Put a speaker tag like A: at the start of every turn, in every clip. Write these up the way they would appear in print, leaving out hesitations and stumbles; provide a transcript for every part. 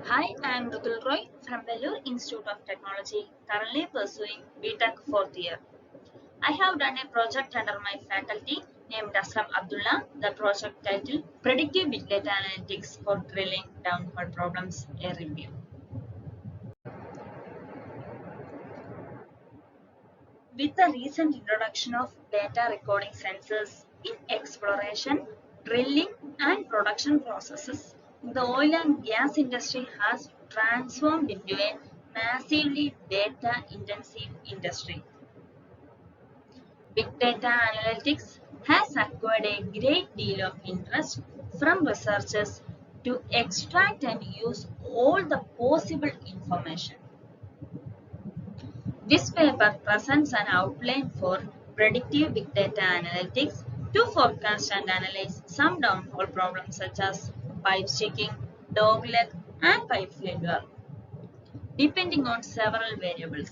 A: Hi, I am Rutul Roy from Vellore Institute of Technology, currently pursuing BTech fourth year. I have done a project under my faculty named Aslam Abdullah. The project titled Predictive Big Data Analytics for Drilling Downhole Problems, a review. With the recent introduction of data recording sensors in exploration, drilling, and production processes, the oil and gas industry has transformed into a massively data intensive industry. Big data analytics has acquired a great deal of interest from researchers to extract and use all the possible information. This paper presents an outline for predictive big data analytics to forecast and analyze some downhole problems such as pipe sticking, dogleg, and pipe failure, depending on several variables.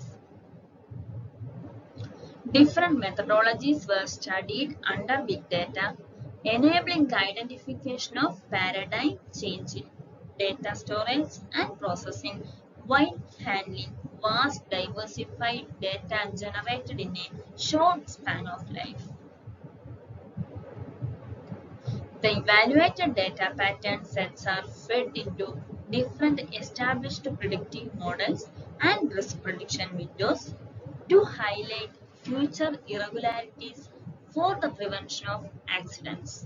A: Different methodologies were studied under big data, enabling the identification of paradigm change in data storage and processing while handling vast diversified data generated in a short span of life. The evaluated data pattern sets are fed into different established predictive models and risk prediction windows to highlight future irregularities for the prevention of accidents.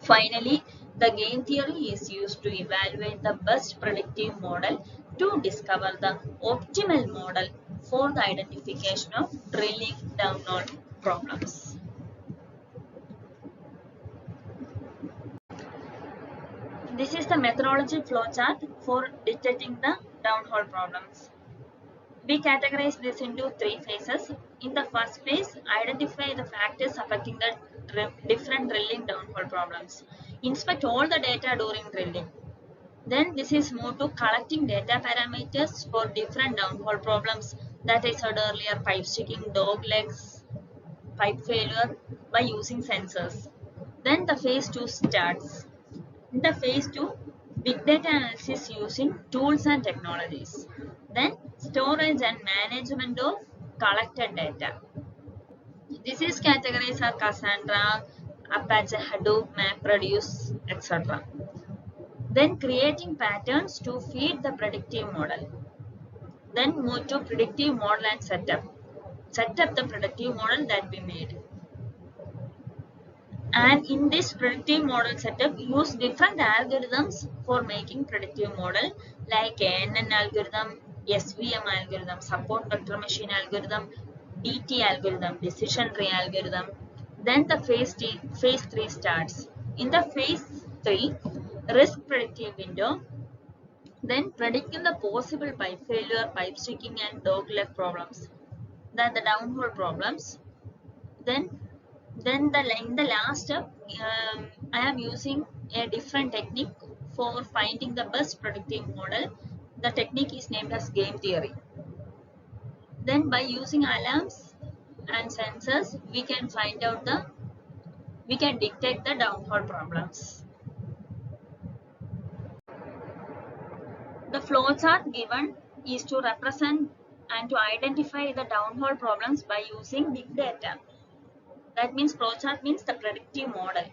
A: Finally, the game theory is used to evaluate the best predictive model to discover the optimal model for the identification of drilling downhole problems. This is the methodology flowchart for detecting the downhole problems. We categorize this into three phases. In the first phase, identify the factors affecting the different drilling downhole problems. Inspect all the data during drilling. Then this is moved to collecting data parameters for different downhole problems that I said earlier, pipe sticking, dog legs, pipe failure by using sensors. Then the phase 2 starts. In the phase 2, big data analysis using tools and technologies. Then storage and management of collected data. This is categorized as Cassandra, Apache Hadoop, MapReduce, etc. Then creating patterns to feed the predictive model. Then move to predictive model and setup. Set up the predictive model that we made. And in this predictive model setup, use different algorithms for making predictive model like ANN algorithm, SVM algorithm, support vector machine algorithm, DT algorithm, decision tree algorithm. Then the phase 3 starts. In the phase 3, risk predictive window, then predicting the possible pipe failure, pipe sticking and dog leg problems. Then the downhole problems. Then in the last step, I am using a different technique for finding the best predictive model. The technique is named as game theory. Then by using alarms and sensors, we can detect the downhole problems. The flowchart given is to represent and to identify the downhole problems by using big data. That means flowchart means the predictive model.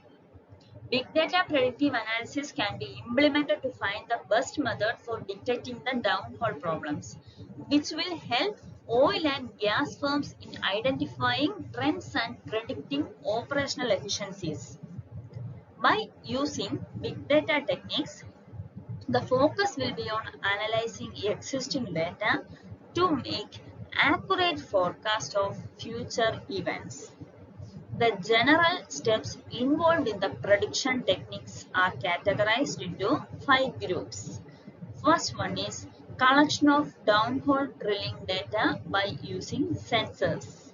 A: Big data predictive analysis can be implemented to find the best method for detecting the downhole problems, which will help oil and gas firms in identifying trends and predicting operational efficiencies. By using big data techniques, the focus will be on analyzing existing data to make accurate forecast of future events. The general steps involved in the prediction techniques are categorized into 5 groups. First one is collection of downhole drilling data by using sensors.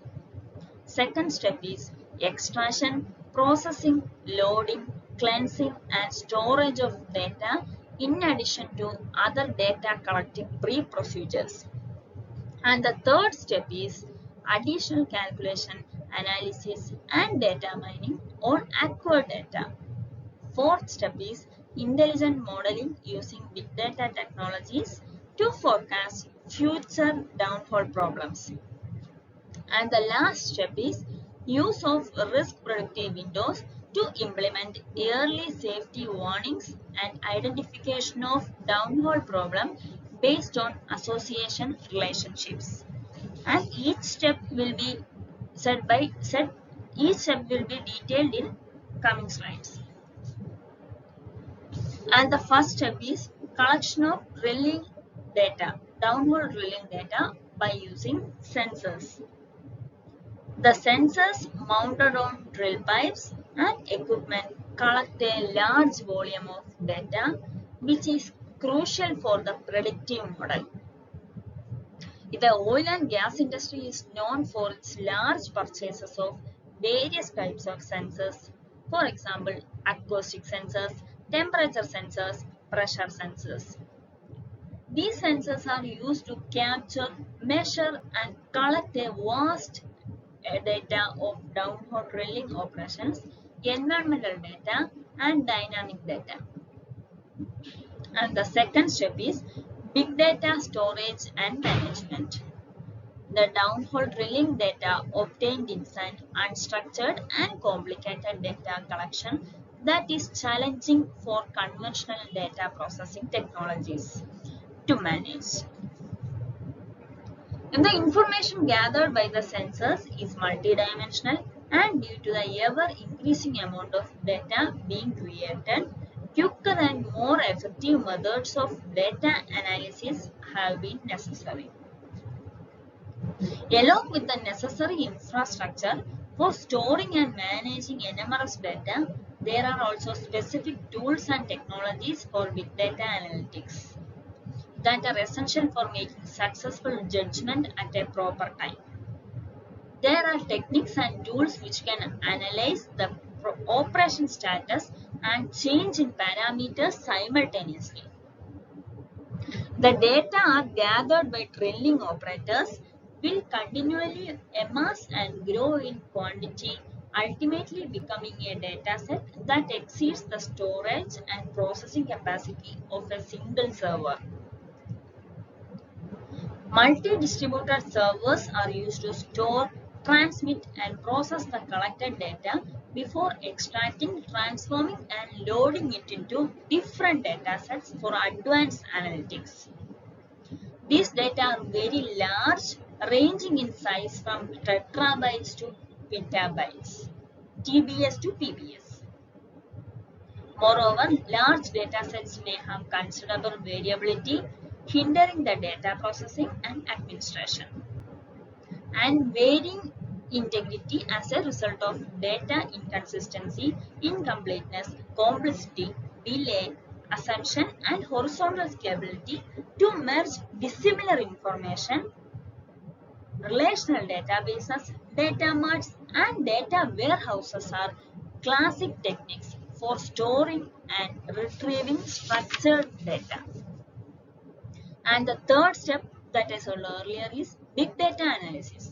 A: Second step is extraction, processing, loading, cleansing and storage of data in addition to other data collecting pre-procedures. And the third step is additional calculation, analysis and data mining on acquired data. Fourth step is intelligent modeling using big data technologies to forecast future downhole problems. And the last step is use of risk predictive windows to implement early safety warnings and identification of downhole problem based on association relationships. And each step will be detailed in coming slides. And the first step is collection of drilling data, downhole drilling data by using sensors. The sensors mounted on drill pipes and equipment collect a large volume of data, which is crucial for the predictive model. The oil and gas industry is known for its large purchases of various types of sensors. For example, acoustic sensors, temperature sensors, pressure sensors. These sensors are used to capture, measure, and collect a vast data of downhole drilling operations, environmental data, and dynamic data. And the second step is big data storage and management. The downhole drilling data obtained inside unstructured and complicated data collection that is challenging for conventional data processing technologies to manage. And the information gathered by the sensors is multidimensional, and due to the ever-increasing amount of data being created, quicker and more effective methods of data analysis have been necessary. Along with the necessary infrastructure for storing and managing numerous data, there are also specific tools and technologies for big data analytics that are essential for making successful judgment at a proper time. There are techniques and tools which can analyze the operation status and change in parameters simultaneously. The data are gathered by drilling operators will continually amass and grow in quantity, ultimately becoming a dataset that exceeds the storage and processing capacity of a single server. Multi-distributed servers are used to store, transmit, and process the collected data before extracting, transforming, and loading it into different datasets for advanced analytics. These data are very large, ranging in size from tetrabytes to petabytes, TBS to PBS. Moreover, large datasets may have considerable variability, hindering the data processing and administration, and varying integrity as a result of data inconsistency, incompleteness, complexity, delay, assumption, and horizontal scalability to merge dissimilar information. Relational databases, data marts, and data warehouses are classic techniques for storing and retrieving structured data. And the third step that I said earlier is big data analysis.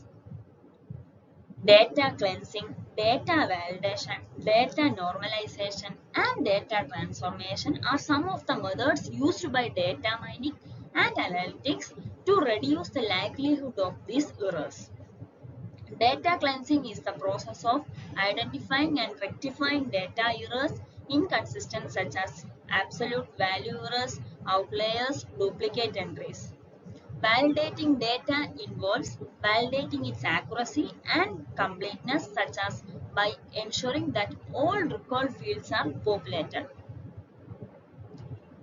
A: Data cleansing, data validation, data normalization, and data transformation are some of the methods used by data mining and analytics to reduce the likelihood of these errors. Data cleansing is the process of identifying and rectifying data errors, inconsistencies such as absolute value errors, outliers, duplicate entries. Validating data involves validating its accuracy and completeness, such as by ensuring that all record fields are populated.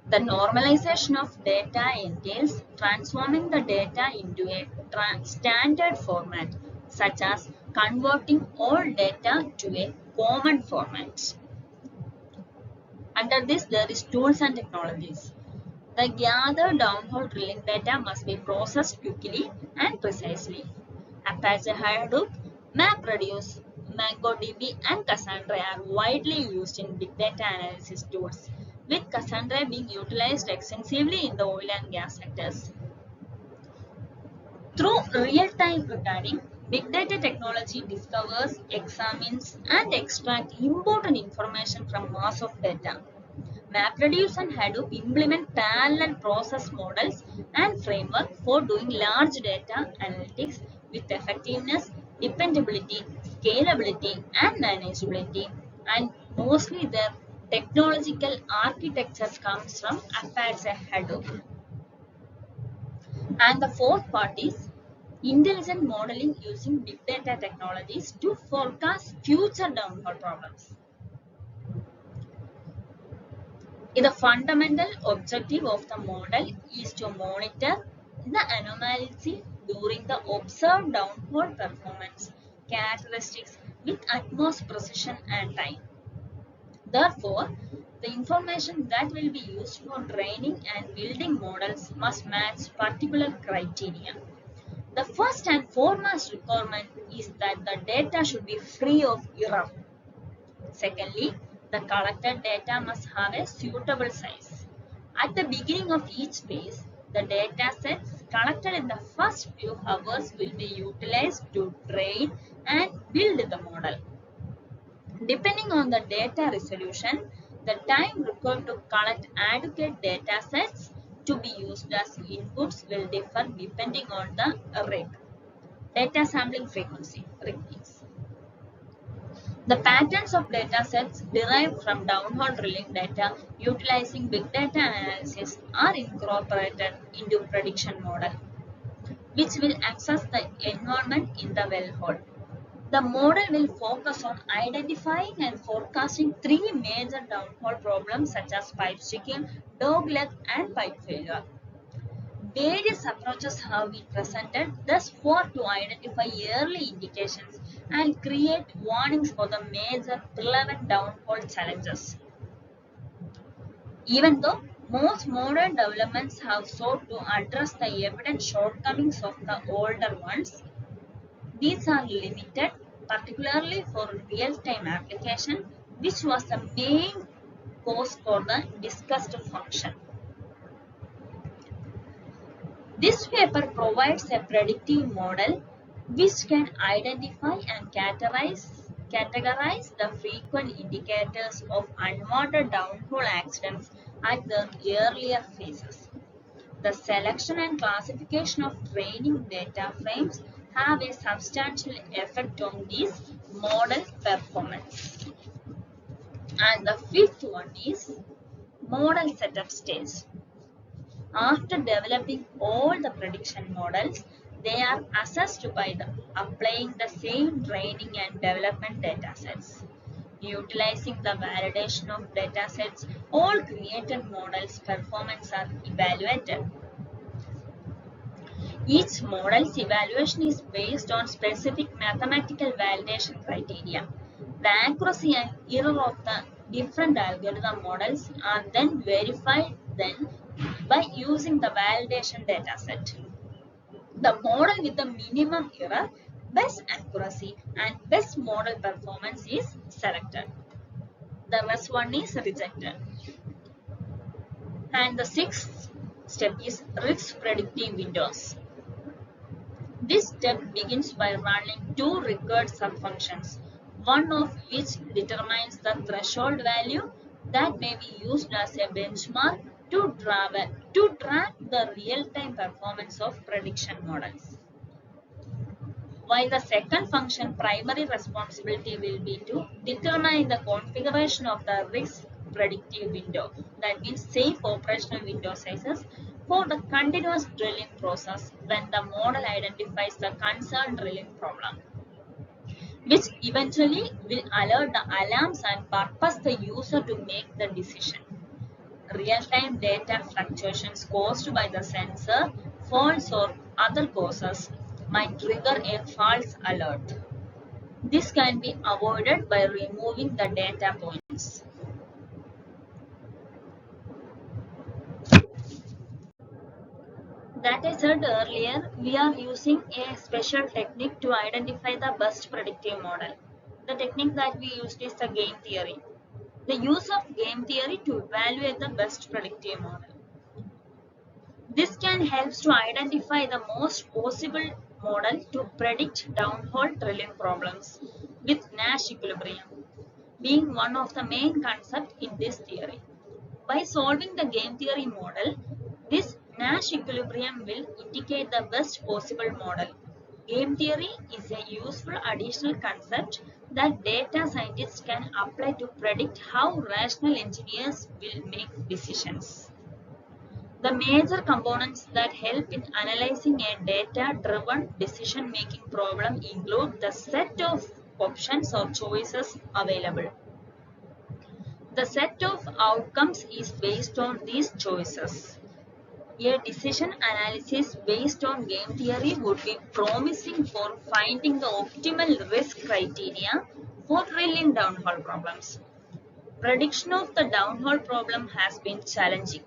A: The normalization of data entails transforming the data into a standard format, such as converting all data to a common format. Under this, there is tools and technologies. The gathered downhole drilling data must be processed quickly and precisely. Apache Hadoop, MapReduce, MongoDB, and Cassandra are widely used in big data analysis tools, with Cassandra being utilized extensively in the oil and gas sectors. Through real-time recording, big data technology discovers, examines, and extracts important information from mass of data. MapReduce and Hadoop implement parallel process models and framework for doing large data analytics with effectiveness, dependability, scalability, and manageability. And mostly their technological architecture comes from Apache Hadoop. And the fourth part is intelligent modeling using big data technologies to forecast future downhole problems. The fundamental objective of the model is to monitor the anomalies during the observed downhole performance characteristics with utmost precision and time. Therefore, the information that will be used for training and building models must match particular criteria. The first and foremost requirement is that the data should be free of error. Secondly, the collected data must have a suitable size. At the beginning of each phase, the data sets collected in the first few hours will be utilized to train and build the model. Depending on the data resolution, the time required to collect adequate data sets to be used as inputs will differ depending on the rate. Data sampling frequency means the patterns of data sets derived from downhole drilling data utilizing big data analysis are incorporated into prediction model, which will assess the environment in the wellhole. The model will focus on identifying and forecasting three major downhole problems such as pipe sticking, dogleg, and pipe failure. Various approaches have been presented thus far to identify early indications and create warnings for the major relevant downhole challenges. Even though most modern developments have sought to address the evident shortcomings of the older ones, these are limited, particularly for real-time application, which was the main cause for the discussed function. This paper provides a predictive model which can identify and categorize the frequent indicators of unwanted downhole accidents at the earlier phases. The selection and classification of training data frames have a substantial effect on this model performance. And the fifth one is model setup stage. After developing all the prediction models, they are assessed by applying the same training and development datasets. Utilizing the validation of datasets, all created models' performance are evaluated. Each model's evaluation is based on specific mathematical validation criteria. The accuracy and error of the different algorithm models are then verified by using the validation dataset. The model with the minimum error, best accuracy, and best model performance is selected. The rest one is rejected. And the sixth step is risk predictive windows. This step begins by running two required subfunctions, one of which determines the threshold value that may be used as a benchmark to track the real-time performance of prediction models. While the second function primary responsibility will be to determine the configuration of the risk predictive window, that means safe operational window sizes for the continuous drilling process when the model identifies the concerned drilling problem, which eventually will alert the alarms and purpose the user to make the decision. Real-time data fluctuations caused by the sensor, faults or other causes might trigger a false alert. This can be avoided by removing the data points. That I said earlier, we are using a special technique to identify the best predictive model. The technique that we used is the game theory. The use of game theory to evaluate the best predictive model. This can help to identify the most possible model to predict downhole drilling problems, with Nash equilibrium being one of the main concepts in this theory. By By solving the game theory model, this Nash equilibrium will indicate the best possible model. Game theory is a useful additional concept that data scientists can apply to predict how rational engineers will make decisions. The major components that help in analyzing a data-driven decision-making problem include the set of options or choices available. The set of outcomes is based on these choices. A decision analysis based on game theory would be promising for finding the optimal risk criteria for drilling downhole problems. Prediction of the downhole problem has been challenging.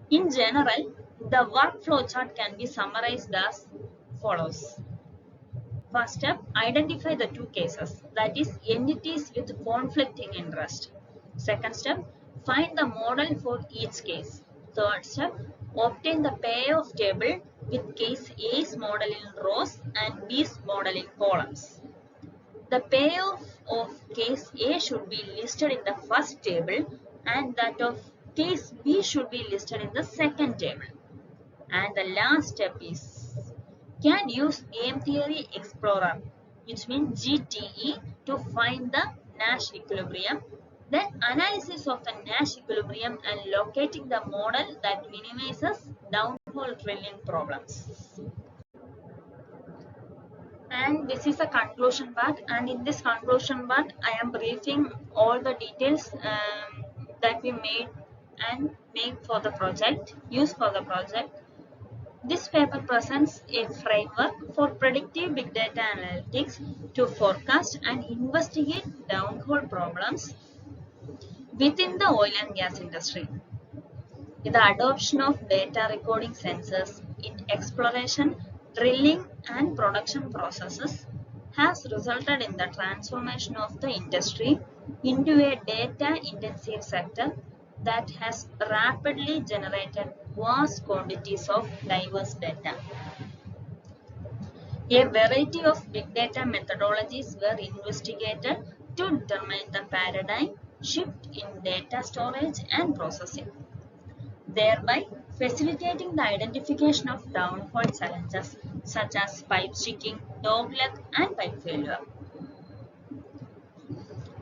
A: In general, the workflow chart can be summarized as follows. First step, identify the two cases, that is, entities with conflicting interest. Second step, find the model for each case. Third step, obtain the payoff table with case A's model in rows and B's model in columns. The payoff of case A should be listed in the first table and that of case B should be listed in the second table. And the last step is, can use Game Theory Explorer, which means GTE, to find the Nash equilibrium. Then analysis of the Nash equilibrium and locating the model that minimizes downhole drilling problems. And this is a conclusion part, and in this conclusion part I am briefing all the details that we made and make for the project, use for the project. This paper presents a framework for predictive big data analytics to forecast and investigate downhole problems within the oil and gas industry. The adoption of data recording sensors in exploration, drilling and production processes has resulted in the transformation of the industry into a data-intensive sector that has rapidly generated vast quantities of diverse data. A variety of big data methodologies were investigated to determine the paradigm shift in data storage and processing, thereby facilitating the identification of downhole challenges such as pipe sticking, dogleg, and pipe failure.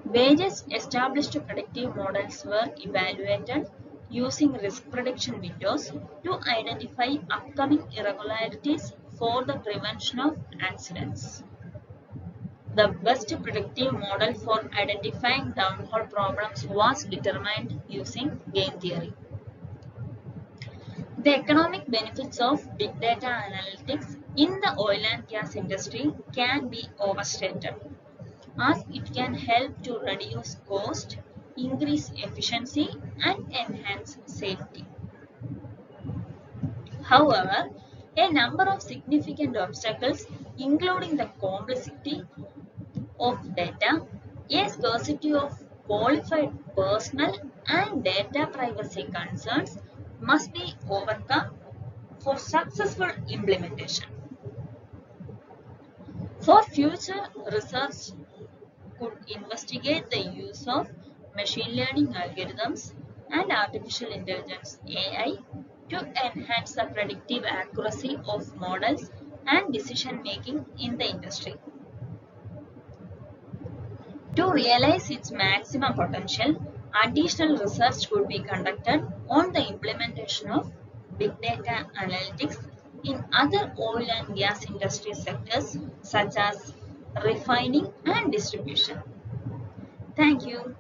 A: Various established predictive models were evaluated using risk prediction windows to identify upcoming irregularities for the prevention of accidents. The best predictive model for identifying downhole problems was determined using game theory. The economic benefits of big data analytics in the oil and gas industry can be overstated, as it can help to reduce cost, increase efficiency, and enhance safety. However, a number of significant obstacles, including the complexity of data, a scarcity of qualified personnel, and data privacy concerns, must be overcome for successful implementation. For future research could investigate the use of machine learning algorithms and artificial intelligence (AI) to enhance the predictive accuracy of models and decision making in the industry. To realize its maximum potential, additional research could be conducted on the implementation of big data analytics in other oil and gas industry sectors such as refining and distribution. Thank you.